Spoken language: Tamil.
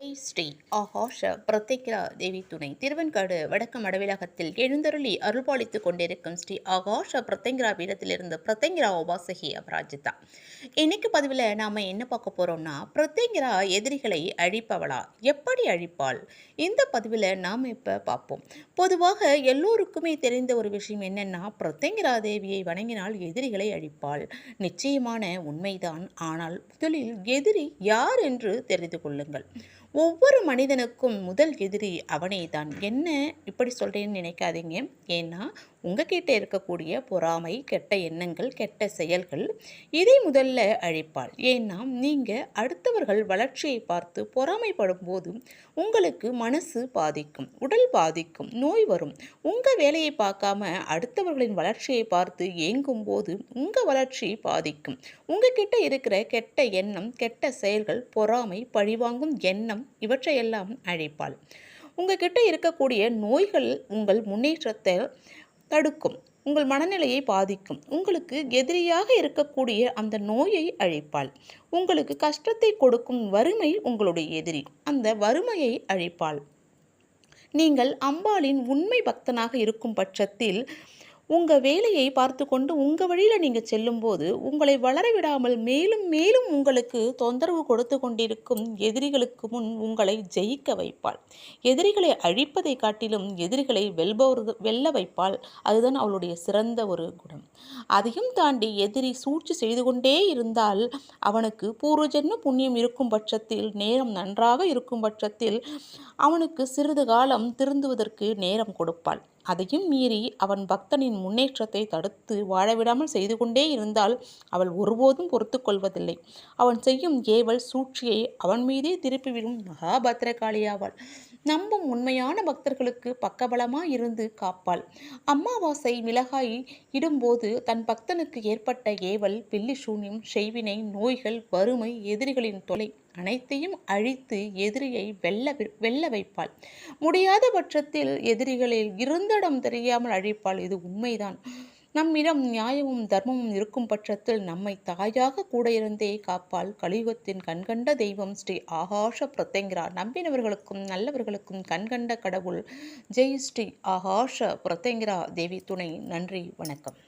ஸ்ரீ ஆகாஷ பிரத்யேகா தேவி துணை திருவெண்காடு வடக்கு மடவிலகத்தில் எழுந்தருளி அருள்பாலித்துக் கொண்டிருக்கும் ஸ்ரீ ஆகாஷ பிரத்யங்கரா பீடத்திலிருந்து பிரத்யங்கரா உபாசகி அபராஜிதா. இன்னைக்கு பதிவில் நாம் என்ன பார்க்க போகிறோம்னா, பிரத்யங்கரா எதிரிகளை அழிப்பவளா, எப்படி அழிப்பாள், இந்த பதிவில் நாம் இப்போ பார்ப்போம். பொதுவாக எல்லோருக்குமே தெரிந்த ஒரு விஷயம் என்னென்னா, பிரத்யங்கரா தேவியை வணங்கினால் எதிரிகளை அழிப்பாள். நிச்சயமான உண்மைதான். ஆனால் முதலில் எதிரி யார் என்று தெரிந்து கொள்ளுங்கள். ஒவ்வொரு மனிதனுக்கும் முதல் எதிரி அவனே தான். என்ன இப்படி சொல்கிறேன்னு நினைக்காதீங்க. ஏன்னா உங்ககிட்ட இருக்கக்கூடிய பொறாமை, கெட்ட எண்ணங்கள், கெட்ட செயல்கள், இதை முதல்ல அழிப்பாள். ஏன்னா நீங்கள் அடுத்தவர்கள் வளர்ச்சியை பார்த்து பொறாமைப்படும் போது உங்களுக்கு மனசு பாதிக்கும், உடல் பாதிக்கும், நோய் வரும். உங்கள் வேலையை பார்க்காம அடுத்தவர்களின் வளர்ச்சியை பார்த்து ஏங்கும் போது உங்கள் வளர்ச்சி பாதிக்கும். உங்ககிட்ட இருக்கிற கெட்ட எண்ணம், கெட்ட செயல்கள், பொறாமை, பழிவாங்கும் எண்ணம், இவற்றையெல்லாம் அழிப்பாள். உங்ககிட்ட இருக்கக்கூடிய நோய்கள் உங்கள் முன்னேற்றத்தை தடுக்கும், உங்கள் மனநிலையை பாதிக்கும். உங்களுக்கு எதிரியாக இருக்கக்கூடிய அந்த நோயை அழிப்பாள். உங்களுக்கு கஷ்டத்தை கொடுக்கும் வறுமை உங்களுடைய எதிரி, அந்த வறுமையை அழிப்பாள். நீங்கள் அம்பாளின் உண்மை பக்தனாக இருக்கும் பட்சத்தில் உங்கள் வேலையை பார்த்து கொண்டு உங்கள் வழியில் நீங்கள் செல்லும்போது உங்களை வளர விடாமல் மேலும் மேலும் உங்களுக்கு தொந்தரவு கொடுத்து கொண்டிருக்கும் எதிரிகளுக்கு முன் உங்களை ஜெயிக்க வைப்பாள். எதிரிகளை அழிப்பதை காட்டிலும் எதிரிகளை வெல்ல வைப்பாள். அதுதான் அவளுடைய சிறந்த ஒரு குணம். அதையும் தாண்டி எதிரி சூழ்ச்சி செய்து கொண்டே இருந்தால் அவனுக்கு பூர்வ ஜென்ம புண்ணியம் இருக்கும் பட்சத்தில், நேரம் நன்றாக இருக்கும் பட்சத்தில் அவனுக்கு சிறிது காலம் திருந்துவதற்கு நேரம் கொடுப்பாள். அதையும் மீறி அவன் பக்தனின் முன்னேற்றத்தை தடுத்து வாழவிடாமல் செய்து கொண்டே இருந்தால் அவள் ஒருபோதும் பொறுத்து கொள்வதில்லை. அவன் செய்யும் ஏவல் சூழ்ச்சியை அவன் மீதே திருப்பிவிடும் மகாபத்திரகாளியாவாள். நம்பும் உண்மையான பக்தர்களுக்கு பக்கபலமாய் இருந்து காப்பாள். அமாவாசை மிளகாய் இடும்போது தன் பக்தனுக்கு ஏற்பட்ட ஏவல், பில்லி சூன்யம், செய்வினை, நோய்கள், வறுமை, எதிரிகளின் தொலை அனைத்தையும் அழித்து எதிரியை வெல்ல வைப்பாள். முடியாத பட்சத்தில் எதிரிகளில் இருந்திடம் தெரியாமல் அழிப்பாள். இது உண்மைதான். நம்மிடம் நியாயமும் தர்மமும் இருக்கும் பட்சத்தில் நம்மை தாயாக கூட இருந்தே காப்பாள். கலியுகத்தின் கண்கண்ட தெய்வம் ஸ்ரீ ஆகாஷ பிரத்யங்கரா. நம்பினவர்களுக்கும் நல்லவர்களுக்கும் கண்கண்ட கடவுள். ஜெய் ஸ்ரீ ஆகாஷ பிரத்யங்கரா தேவி துணை. நன்றி, வணக்கம்.